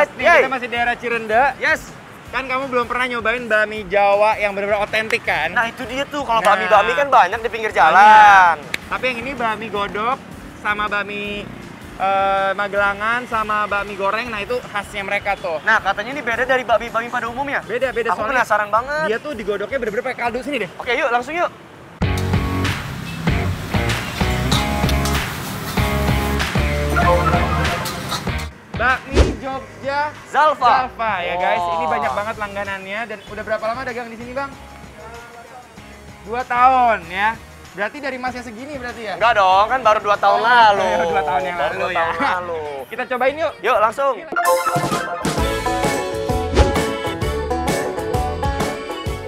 Alright, kita masih daerah Cirende. Yes. Kan kamu belum pernah nyobain bakmi Jawa yang benar-benar otentik kan? Nah itu dia tuh, kalau Nah. bakmi-bakmi kan banyak di pinggir jalan. Tapi yang ini bakmi godok sama bakmi Magelangan sama bakmi goreng, nah itu khasnya mereka tuh. Nah katanya ini beda dari bakmi-bakmi pada umumnya. Beda Aku penasaran banget. Dia tuh digodoknya bener-bener pakai kaldu. Sini deh. Oke yuk, langsung yuk. Bakmi Jogja Zalfa. ya guys. Ini banyak banget langganannya dan udah berapa lama dagang di sini, Bang? 2 tahun ya. Berarti dari masnya segini berarti ya? Enggak dong, kan baru 2 tahun lalu. 2 tahun yang Baru lalu 2 ya. tahun lalu. Kita cobain yuk. Yuk langsung.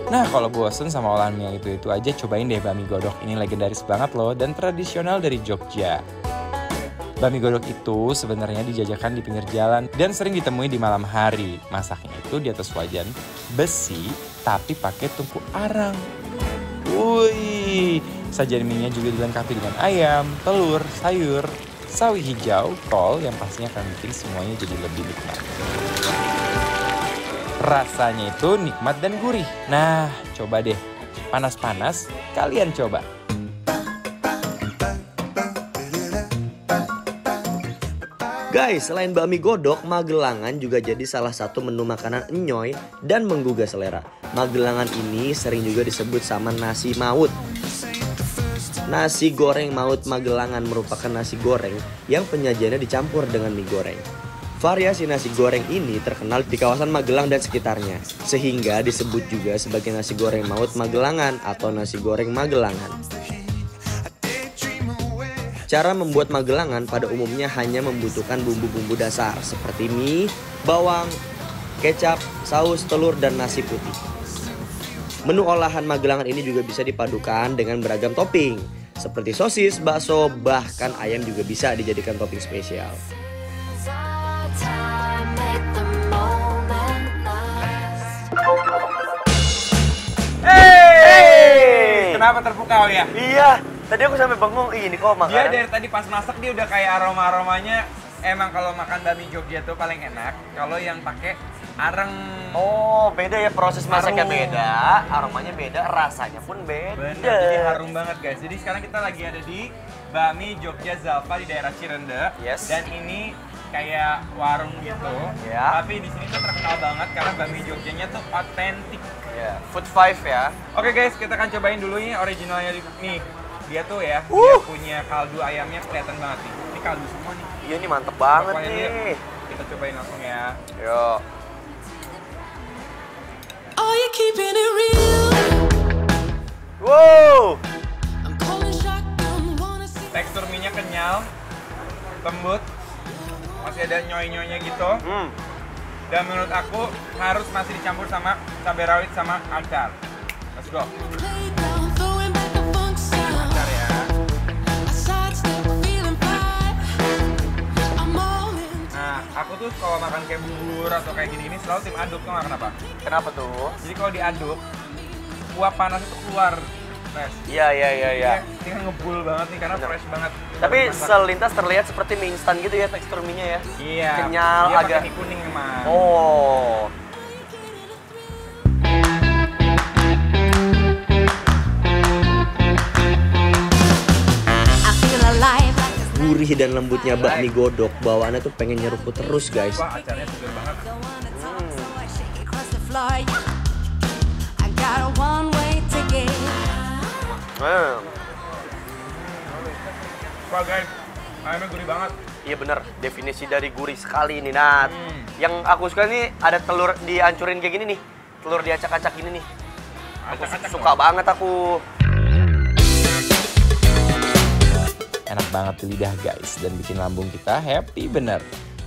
Nah, kalau bosen sama olahan yang itu aja, cobain deh bakmi godok. Ini legendaris banget loh dan tradisional dari Jogja. Bakmi godok itu sebenarnya dijajakan di pinggir jalan dan sering ditemui di malam hari. Masaknya itu di atas wajan besi tapi pakai tungku arang. Wih, sajian mie-nya juga dilengkapi dengan ayam, telur, sayur, sawi hijau, kol yang pastinya akan bikin semuanya jadi lebih nikmat. Rasanya itu nikmat dan gurih. Nah, coba deh. Panas-panas, kalian coba. Guys, selain bakmi godok, Magelangan juga jadi salah satu menu makanan enyoy dan menggugah selera. Magelangan ini sering juga disebut sama nasi maut. Nasi goreng maut Magelangan merupakan nasi goreng yang penyajiannya dicampur dengan mie goreng. Variasi nasi goreng ini terkenal di kawasan Magelang dan sekitarnya, sehingga disebut juga sebagai nasi goreng maut Magelangan atau nasi goreng Magelangan. Cara membuat Magelangan pada umumnya hanya membutuhkan bumbu-bumbu dasar seperti mie, bawang, kecap, saus, telur, dan nasi putih. Menu olahan Magelangan ini juga bisa dipadukan dengan beragam topping seperti sosis, bakso, bahkan ayam juga bisa dijadikan topping spesial. Hey! Kenapa terpukau ya? Iya, tadi aku sampai bengong, ini kok makanan. Dia dari tadi pas masak dia udah kayak aroma-aromanya. Emang kalau makan bakmi Jogja tuh paling enak kalau yang pakai areng. Oh, beda ya, proses masaknya Harum. beda, aromanya beda, rasanya pun beda. Bener, jadi harum banget guys. Jadi sekarang kita lagi ada di bakmi Jogja Zalfa di daerah Cirende. Yes. Dan ini kayak warung gitu. Ya. Tapi di sini tuh terkenal banget karena bakmi Jogjanya tuh otentik. Ya, Food 5 ya. Oke guys, kita akan cobain dulu ini originalnya nih. Dia tuh ya, dia punya kaldu ayamnya kelihatan banget nih. Ini kaldu semua nih. Iya, ini mantep banget Pokoknya nih. dia- kita cobain langsung ya. Yuk. Are you keeping it real? Wow. I'm calling shotgun, wanna see. Tekstur mie-nya kenyal, lembut, masih ada nyoy-nyoynya gitu. Dan menurut aku harus masih dicampur sama cabai rawit sama acar. Let's go. Playground, throwing back the funk sound. Acar ya. I sidestep, feeling fine. I'm all in. Nah, aku tuh kalau makan kayak bubur atau kayak gini selalu tim aduk, tuh nggak kenapa? Kenapa tuh? Jadi kalau diaduk, uap panas itu keluar. Fresh. Iya. Ini kan ngebul banget nih karena Bener. fresh banget. Tapi Masak. selintas terlihat seperti mie instan gitu ya tekstur mie-nya ya. Iya. kenyal, dia agak- pakai mie kuning emang. Oh. I feel alive. Gurih dan lembutnya bakmi godok, bawaannya tuh pengen nyeruput terus guys. Wah, acaranya segar banget. Shake it across the floor. I got a one-way ticket. Wah guys, ayamnya gurih banget. Iya bener, definisi dari gurih sekali ini. Nah, yang aku suka nih ada telur dihancurin kayak gini nih. Telur diacak-acak gini nih. Aku Acak-acak suka banget aku. Enak banget di lidah guys dan bikin lambung kita happy bener.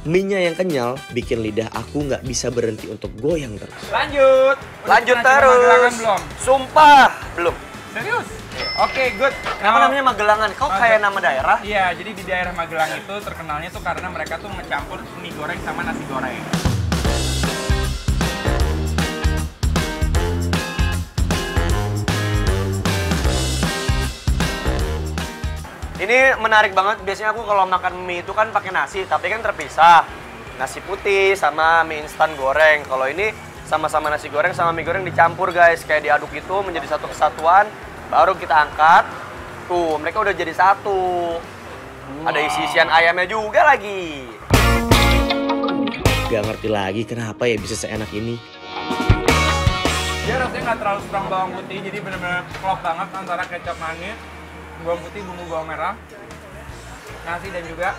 Mie-nya yang kenyal bikin lidah aku nggak bisa berhenti untuk goyang terus. Lanjut. Udah Lanjut pernah coba Magelangan terus. belum? Sumpah, belum. Serius? Oke, good. Kenapa namanya Magelangan? Kok kayak nama daerah? Iya, jadi di daerah Magelang itu terkenalnya tuh karena mereka tuh mencampur mie goreng sama nasi goreng. Ini menarik banget. Biasanya aku kalau makan mie itu kan pakai nasi, tapi kan terpisah. nasi putih sama mie instan goreng. Kalau ini sama-sama nasi goreng sama mie goreng dicampur guys, kayak diaduk itu menjadi satu kesatuan, baru kita angkat. Tuh, mereka udah jadi satu. Ada isi-isian ayamnya juga lagi. Gak ngerti lagi kenapa ya bisa seenak ini. Dia rasanya nggak terlalu strong bawang putih, jadi benar-benar klop banget antara kecap manis, bawang putih, bumbu bawang merah, nasi dan juga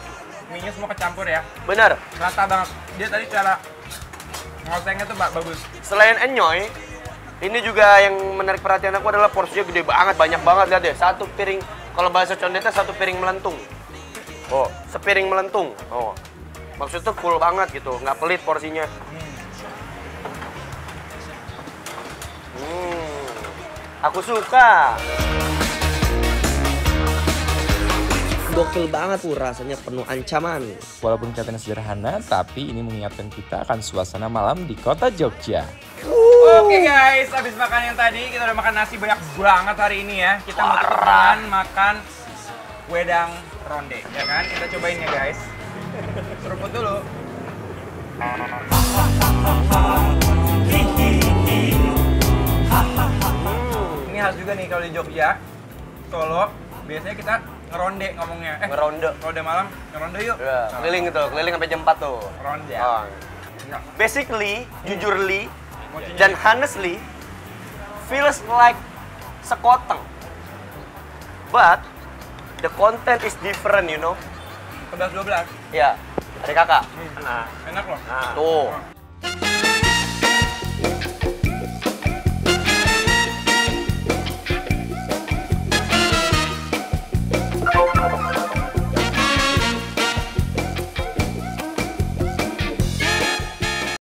mie-nya semua kecampur ya. Bener. Rata banget. Dia tadi cara ngosengnya tuh bagus. Selain enyoy, ini juga yang menarik perhatian aku adalah porsinya gede banget, banyak banget. Lihat deh, satu piring, kalau bahasa Condetnya satu piring melentung. Oh, sepiring melentung. Oh, maksudnya full banget gitu, nggak pelit porsinya. Aku suka. Gokil banget tuh, rasanya penuh ancaman. Walaupun kelihatannya sederhana, tapi ini mengingatkan kita akan suasana malam di kota Jogja. Oke guys, habis makan yang tadi, kita udah makan nasi banyak banget hari ini ya. Kita mau tekan makan wedang ronde, ya kan? Kita cobain ya guys. Seruput dulu. Ini khas juga nih kalau di Jogja, Solo, biasanya kita ngeronde ngomongnya. Ngeronde. Kalau udah malam, ngeronde yuk. Ya, keliling gitu, keliling sampai jam 4 tuh. Ronde. Oh. Enggak. Basically, jujurly, dan honestly, feels like sekoteng. But, the content is different, you know. Pedas 12. Ya, ada kakak. Enak loh. Tuh.